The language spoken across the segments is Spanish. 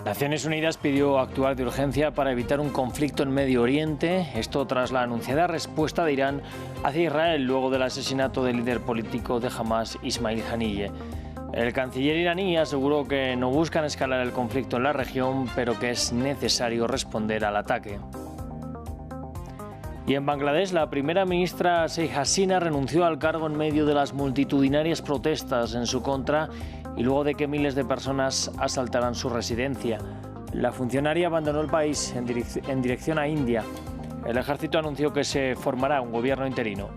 Naciones Unidas pidió actuar de urgencia para evitar un conflicto en Medio Oriente, esto tras la anunciada respuesta de Irán hacia Israel luego del asesinato del líder político de Hamas, Ismail Haniyeh. El canciller iraní aseguró que no buscan escalar el conflicto en la región, pero que es necesario responder al ataque. Y en Bangladesh, la primera ministra Sheikh Hasina renunció al cargo en medio de las multitudinarias protestas en su contra y luego de que miles de personas asaltaran su residencia. La funcionaria abandonó el país en dirección a India. El ejército anunció que se formará un gobierno interino.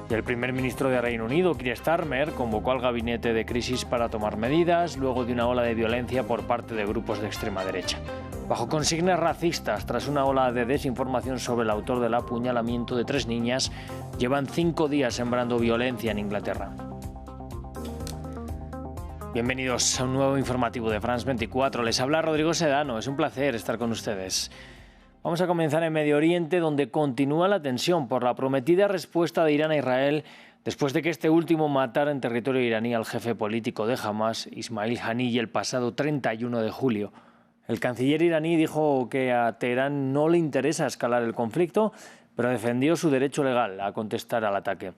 Y el primer ministro de Reino Unido, Keir Starmer, convocó al gabinete de crisis para tomar medidas luego de una ola de violencia por parte de grupos de extrema derecha. Bajo consignas racistas, tras una ola de desinformación sobre el autor del apuñalamiento de 3 niñas, llevan 5 días sembrando violencia en Inglaterra. Bienvenidos a un nuevo informativo de France 24. Les habla Rodrigo Sedano. Es un placer estar con ustedes. Vamos a comenzar en Medio Oriente, donde continúa la tensión por la prometida respuesta de Irán a Israel después de que este último matara en territorio iraní al jefe político de Hamas, Ismail Haniyeh, el pasado 31 de julio. El canciller iraní dijo que a Teherán no le interesa escalar el conflicto, pero defendió su derecho legal a contestar al ataque.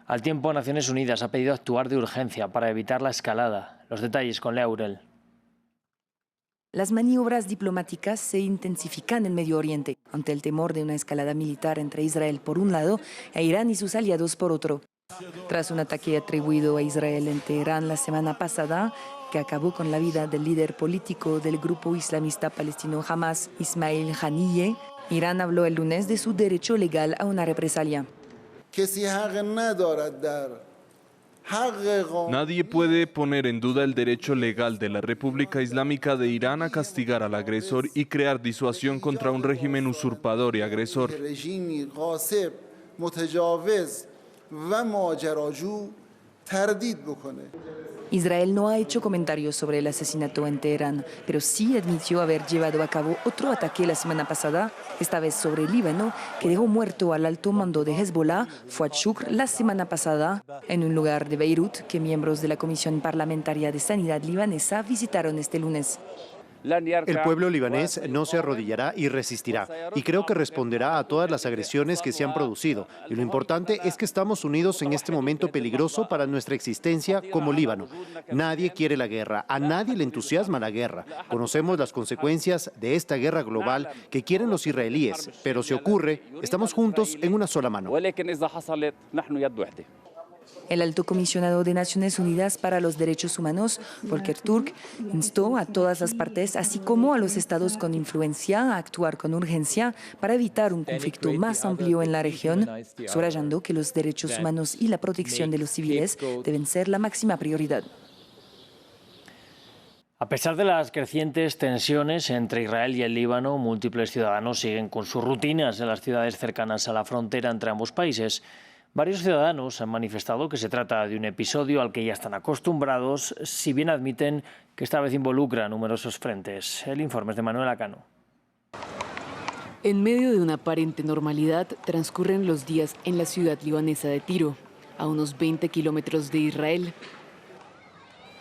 Al tiempo, Naciones Unidas ha pedido actuar de urgencia para evitar la escalada. Los detalles con Lea Aurel. Las maniobras diplomáticas se intensifican en Medio Oriente, ante el temor de una escalada militar entre Israel por un lado e Irán y sus aliados por otro. Tras un ataque atribuido a Israel en Teherán la semana pasada, que acabó con la vida del líder político del grupo islamista palestino Hamas, Ismail Haniyeh, Irán habló el lunes de su derecho legal a una represalia. Nadie puede poner en duda el derecho legal de la República Islámica de Irán a castigar al agresor y crear disuasión contra un régimen usurpador y agresor. Israel no ha hecho comentarios sobre el asesinato en Teherán, pero sí admitió haber llevado a cabo otro ataque la semana pasada, esta vez sobre el Líbano, que dejó muerto al alto mando de Hezbollah, Fuad Shukr, la semana pasada, en un lugar de Beirut que miembros de la Comisión Parlamentaria de Sanidad libanesa visitaron este lunes. El pueblo libanés no se arrodillará y resistirá, y creo que responderá a todas las agresiones que se han producido. Y lo importante es que estamos unidos en este momento peligroso para nuestra existencia como Líbano. Nadie quiere la guerra, a nadie le entusiasma la guerra. Conocemos las consecuencias de esta guerra global que quieren los israelíes, pero si ocurre, estamos juntos en una sola mano. El alto comisionado de Naciones Unidas para los Derechos Humanos, Volker Turk, instó a todas las partes, así como a los estados con influencia, a actuar con urgencia para evitar un conflicto más amplio en la región, subrayando que los derechos humanos y la protección de los civiles deben ser la máxima prioridad. A pesar de las crecientes tensiones entre Israel y el Líbano, múltiples ciudadanos siguen con sus rutinas en las ciudades cercanas a la frontera entre ambos países. Varios ciudadanos han manifestado que se trata de un episodio al que ya están acostumbrados, si bien admiten que esta vez involucra numerosos frentes. El informe es de Manuel Acano. En medio de una aparente normalidad, transcurren los días en la ciudad libanesa de Tiro, a unos 20 kilómetros de Israel.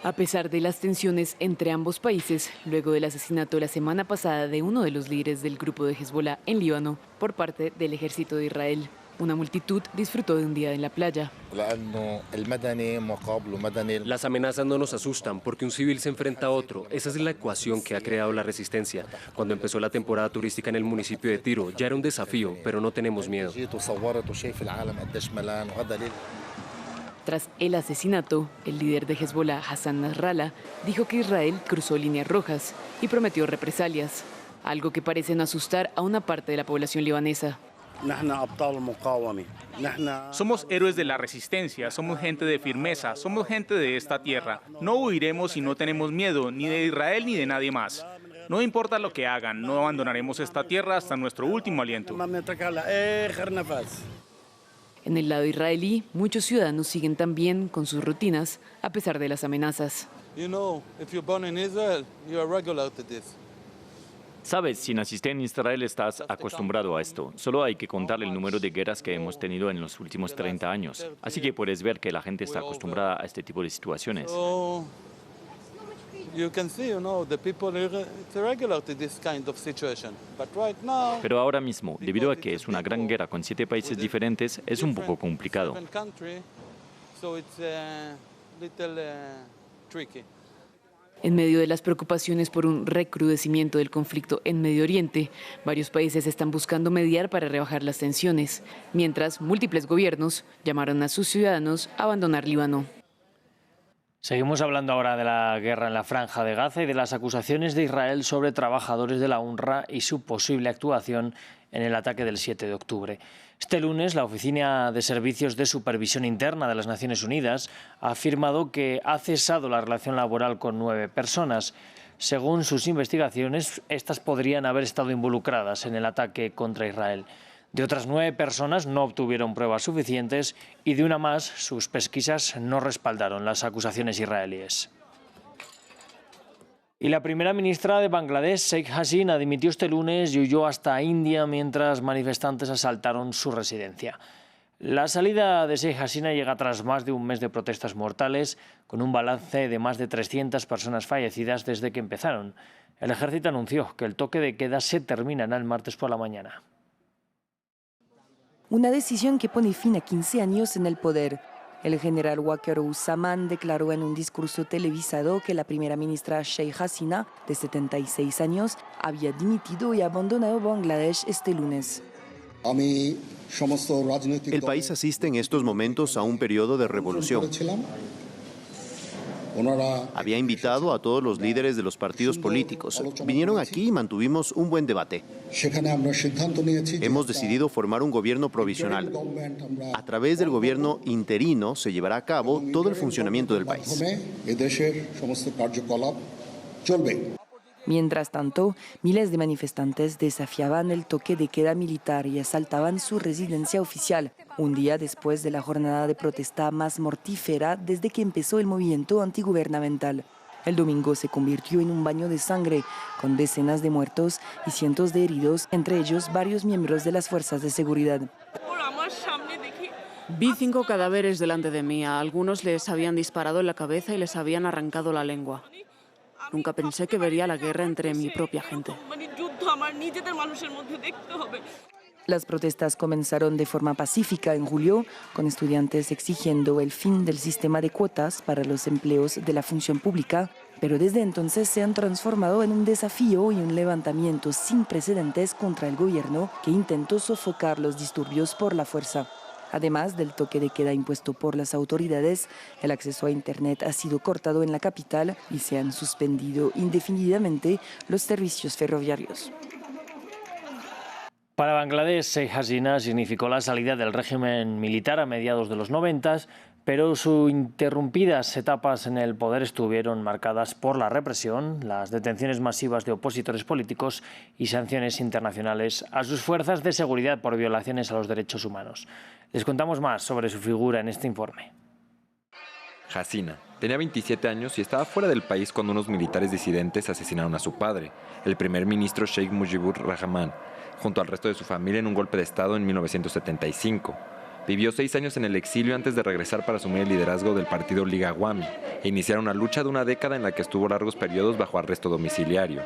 A pesar de las tensiones entre ambos países, luego del asesinato la semana pasada de uno de los líderes del grupo de Hezbollah en Líbano por parte del ejército de Israel, una multitud disfrutó de un día en la playa. Las amenazas no nos asustan porque un civil se enfrenta a otro. Esa es la ecuación que ha creado la resistencia. Cuando empezó la temporada turística en el municipio de Tiro, ya era un desafío, pero no tenemos miedo. Tras el asesinato, el líder de Hezbollah, Hassan Nasrallah, dijo que Israel cruzó líneas rojas y prometió represalias, algo que parece no asustar a una parte de la población libanesa. Somos héroes de la resistencia, somos gente de firmeza, somos gente de esta tierra. No huiremos y no tenemos miedo, ni de Israel ni de nadie más. No importa lo que hagan, no abandonaremos esta tierra hasta nuestro último aliento. En el lado israelí, muchos ciudadanos siguen también con sus rutinas, a pesar de las amenazas. Sabes, si naciste en Israel estás acostumbrado a esto. Solo hay que contar el número de guerras que hemos tenido en los últimos 30 años. Así que puedes ver que la gente está acostumbrada a este tipo de situaciones. Pero ahora mismo, debido a que es una gran guerra con 7 países diferentes, es un poco complicado. En medio de las preocupaciones por un recrudecimiento del conflicto en Medio Oriente, varios países están buscando mediar para rebajar las tensiones, mientras múltiples gobiernos llamaron a sus ciudadanos a abandonar Líbano. Seguimos hablando ahora de la guerra en la Franja de Gaza y de las acusaciones de Israel sobre trabajadores de la UNRWA y su posible actuación en el ataque del 7 de octubre. Este lunes, la Oficina de Servicios de Supervisión Interna de las Naciones Unidas ha afirmado que ha cesado la relación laboral con 9 personas. Según sus investigaciones, estas podrían haber estado involucradas en el ataque contra Israel. De otras 9 personas no obtuvieron pruebas suficientes y de una más sus pesquisas no respaldaron las acusaciones israelíes. Y la primera ministra de Bangladesh, Sheikh Hasina, dimitió este lunes y huyó hasta India mientras manifestantes asaltaron su residencia. La salida de Sheikh Hasina llega tras más de un mes de protestas mortales, con un balance de más de 300 personas fallecidas desde que empezaron. El ejército anunció que el toque de queda se terminará el martes por la mañana. Una decisión que pone fin a 15 años en el poder. El general Waqar Uzzaman declaró en un discurso televisado que la primera ministra Sheikh Hasina, de 76 años, había dimitido y abandonado Bangladesh este lunes. El país asiste en estos momentos a un periodo de revolución. Había invitado a todos los líderes de los partidos políticos. Vinieron aquí y mantuvimos un buen debate. Hemos decidido formar un gobierno provisional. A través del gobierno interino se llevará a cabo todo el funcionamiento del país. Mientras tanto, miles de manifestantes desafiaban el toque de queda militar y asaltaban su residencia oficial, un día después de la jornada de protesta más mortífera desde que empezó el movimiento antigubernamental. El domingo se convirtió en un baño de sangre, con decenas de muertos y cientos de heridos, entre ellos varios miembros de las fuerzas de seguridad. Vi 5 cadáveres delante de mí. A algunos les habían disparado en la cabeza y les habían arrancado la lengua. Nunca pensé que vería la guerra entre mi propia gente. Las protestas comenzaron de forma pacífica en julio, con estudiantes exigiendo el fin del sistema de cuotas para los empleos de la función pública, pero desde entonces se han transformado en un desafío y un levantamiento sin precedentes contra el gobierno que intentó sofocar los disturbios por la fuerza. Además del toque de queda impuesto por las autoridades, el acceso a Internet ha sido cortado en la capital y se han suspendido indefinidamente los servicios ferroviarios. Para Bangladesh, Sheikh Hasina significó la salida del régimen militar a mediados de los 90, pero sus interrumpidas etapas en el poder estuvieron marcadas por la represión, las detenciones masivas de opositores políticos y sanciones internacionales a sus fuerzas de seguridad por violaciones a los derechos humanos. Les contamos más sobre su figura en este informe. Hasina tenía 27 años y estaba fuera del país cuando unos militares disidentes asesinaron a su padre, el primer ministro Sheikh Mujibur Rahman, junto al resto de su familia en un golpe de Estado en 1975. Vivió 6 años en el exilio antes de regresar para asumir el liderazgo del partido Liga Awami e iniciar una lucha de una década en la que estuvo largos periodos bajo arresto domiciliario.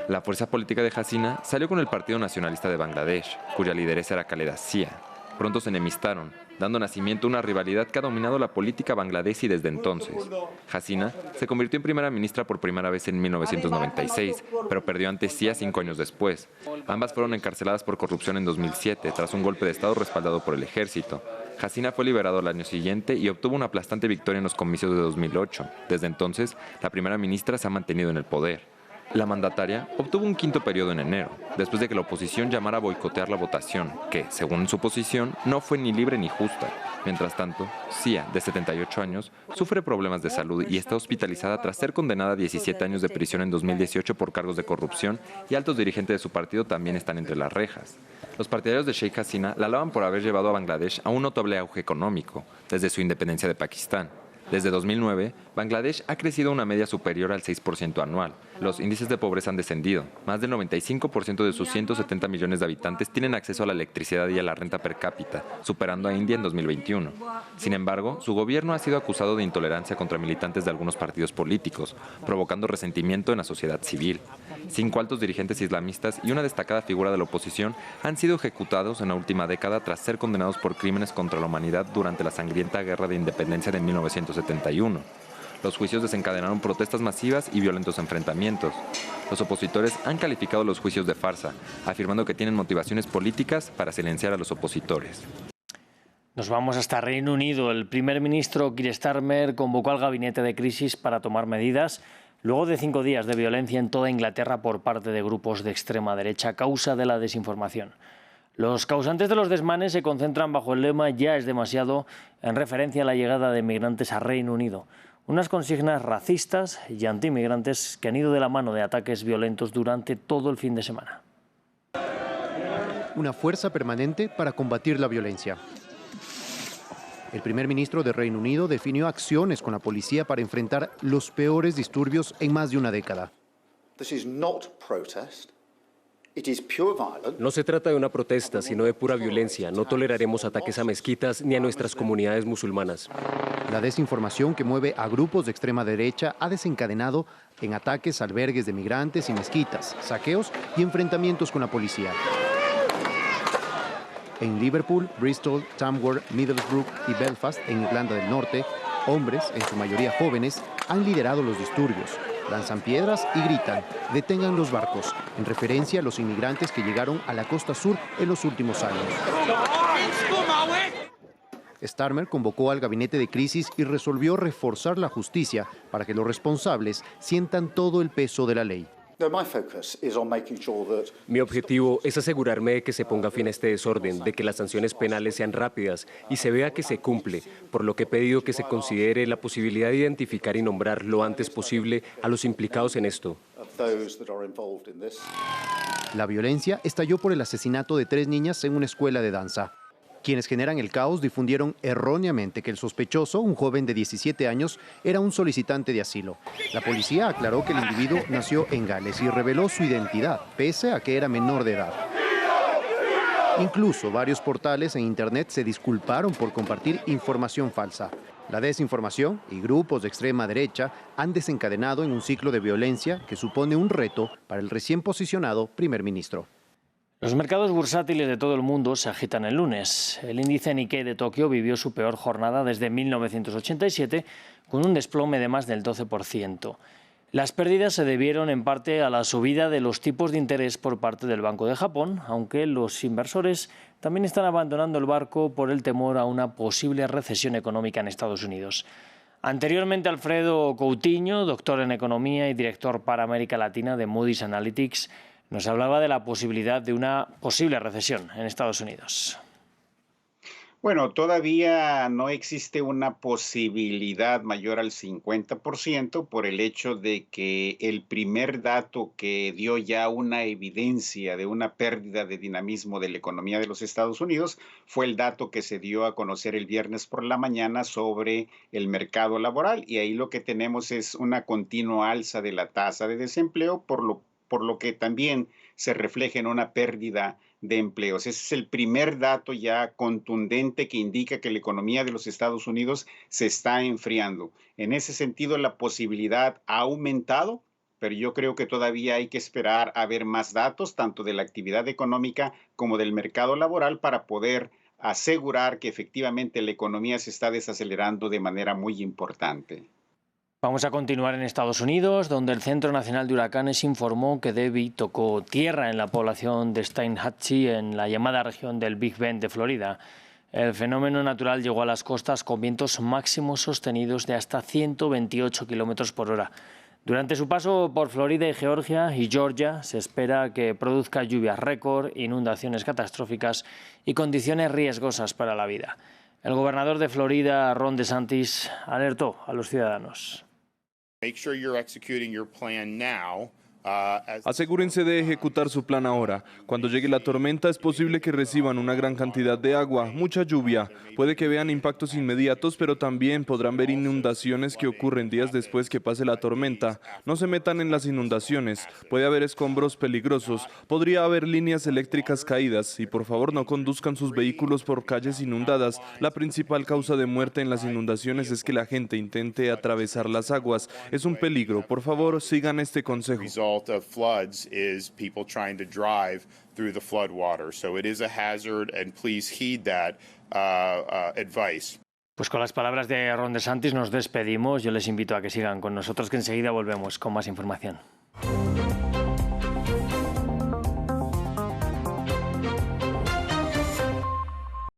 La fuerza política de Hasina salió con el Partido Nacionalista de Bangladesh, cuya lideresa era Khaleda Zia. Pronto se enemistaron, dando nacimiento a una rivalidad que ha dominado la política bangladesí desde entonces. Hasina se convirtió en primera ministra por primera vez en 1996, pero perdió ante Zia 5 años después. Ambas fueron encarceladas por corrupción en 2007, tras un golpe de Estado respaldado por el ejército. Hasina fue liberado al año siguiente y obtuvo una aplastante victoria en los comicios de 2008. Desde entonces, la primera ministra se ha mantenido en el poder. La mandataria obtuvo un 5º periodo en enero, después de que la oposición llamara a boicotear la votación, que, según su posición, no fue ni libre ni justa. Mientras tanto, Zia, de 78 años, sufre problemas de salud y está hospitalizada tras ser condenada a 17 años de prisión en 2018 por cargos de corrupción, y altos dirigentes de su partido también están entre las rejas. Los partidarios de Sheikh Hasina la alaban por haber llevado a Bangladesh a un notable auge económico, desde su independencia de Pakistán. Desde 2009, Bangladesh ha crecido a una media superior al 6% anual, Los índices de pobreza han descendido. Más del 95% de sus 170 millones de habitantes tienen acceso a la electricidad y a la renta per cápita, superando a India en 2021. Sin embargo, su gobierno ha sido acusado de intolerancia contra militantes de algunos partidos políticos, provocando resentimiento en la sociedad civil. 5 altos dirigentes islamistas y una destacada figura de la oposición han sido ejecutados en la última década tras ser condenados por crímenes contra la humanidad durante la sangrienta Guerra de Independencia de 1971. Los juicios desencadenaron protestas masivas y violentos enfrentamientos. Los opositores han calificado los juicios de farsa, afirmando que tienen motivaciones políticas para silenciar a los opositores. Nos vamos hasta Reino Unido. El primer ministro Keir Starmer convocó al gabinete de crisis para tomar medidas luego de 5 días de violencia en toda Inglaterra por parte de grupos de extrema derecha a causa de la desinformación. Los causantes de los desmanes se concentran bajo el lema "ya es demasiado", en referencia a la llegada de migrantes a Reino Unido. Unas consignas racistas y antimigrantes que han ido de la mano de ataques violentos durante todo el fin de semana. Una fuerza permanente para combatir la violencia. El primer ministro de Reino Unido definió acciones con la policía para enfrentar los peores disturbios en más de una década. No se trata de una protesta, sino de pura violencia. No toleraremos ataques a mezquitas ni a nuestras comunidades musulmanas. La desinformación que mueve a grupos de extrema derecha ha desencadenado en ataques a albergues de migrantes y mezquitas, saqueos y enfrentamientos con la policía. En Liverpool, Bristol, Tamworth, Middlesbrough y Belfast, en Irlanda del Norte, hombres, en su mayoría jóvenes, han liderado los disturbios. Lanzan piedras y gritan, "detengan los barcos", en referencia a los inmigrantes que llegaron a la costa sur en los últimos años. Starmer convocó al gabinete de crisis y resolvió reforzar la justicia para que los responsables sientan todo el peso de la ley. Mi objetivo es asegurarme de que se ponga fin a este desorden, de que las sanciones penales sean rápidas y se vea que se cumple, por lo que he pedido que se considere la posibilidad de identificar y nombrar lo antes posible a los implicados en esto. La violencia estalló por el asesinato de 3 niñas en una escuela de danza. Quienes generan el caos difundieron erróneamente que el sospechoso, un joven de 17 años, era un solicitante de asilo. La policía aclaró que el individuo nació en Gales y reveló su identidad, pese a que era menor de edad. Incluso varios portales en Internet se disculparon por compartir información falsa. La desinformación y grupos de extrema derecha han desencadenado en un ciclo de violencia que supone un reto para el recién posicionado primer ministro. Los mercados bursátiles de todo el mundo se agitan el lunes. El índice Nikkei de Tokio vivió su peor jornada desde 1987, con un desplome de más del 12%. Las pérdidas se debieron en parte a la subida de los tipos de interés por parte del Banco de Japón, aunque los inversores también están abandonando el barco por el temor a una posible recesión económica en Estados Unidos. Anteriormente, Alfredo Coutinho, doctor en Economía y director para América Latina de Moody's Analytics, nos hablaba de la posibilidad de una posible recesión en Estados Unidos. Bueno, todavía no existe una posibilidad mayor al 50% por el hecho de que el primer dato que dio ya una evidencia de una pérdida de dinamismo de la economía de los Estados Unidos fue el dato que se dio a conocer el viernes por la mañana sobre el mercado laboral, y ahí lo que tenemos es una continua alza de la tasa de desempleo, por lo que también se refleja en una pérdida de empleos. Ese es el primer dato ya contundente que indica que la economía de los Estados Unidos se está enfriando. En ese sentido, la posibilidad ha aumentado, pero yo creo que todavía hay que esperar a ver más datos, tanto de la actividad económica como del mercado laboral, para poder asegurar que efectivamente la economía se está desacelerando de manera muy importante. Vamos a continuar en Estados Unidos, donde el Centro Nacional de Huracanes informó que Debby tocó tierra en la población de Steinhatchee, en la llamada región del Big Bend de Florida. El fenómeno natural llegó a las costas con vientos máximos sostenidos de hasta 128 kilómetros por hora. Durante su paso por Florida y Georgia y Georgia, se espera que produzca lluvias récord, inundaciones catastróficas y condiciones riesgosas para la vida. El gobernador de Florida, Ron DeSantis, alertó a los ciudadanos. Make sure you're executing your plan now Asegúrense de ejecutar su plan ahora. Cuando llegue la tormenta es posible que reciban una gran cantidad de agua, mucha lluvia. Puede que vean impactos inmediatos, pero también podrán ver inundaciones que ocurren días después que pase la tormenta. No se metan en las inundaciones. Puede haber escombros peligrosos. Podría haber líneas eléctricas caídas. Y por favor no conduzcan sus vehículos por calles inundadas. La principal causa de muerte en las inundaciones es que la gente intente atravesar las aguas. Es un peligro. Por favor, sigan este consejo. Of floods is people trying to drive through the flood water. So it is a hazard, and please heed that advice. Pues con las palabras de Ron DeSantis nos despedimos. Yo les invito a que sigan con nosotros, que enseguida volvemos con más información.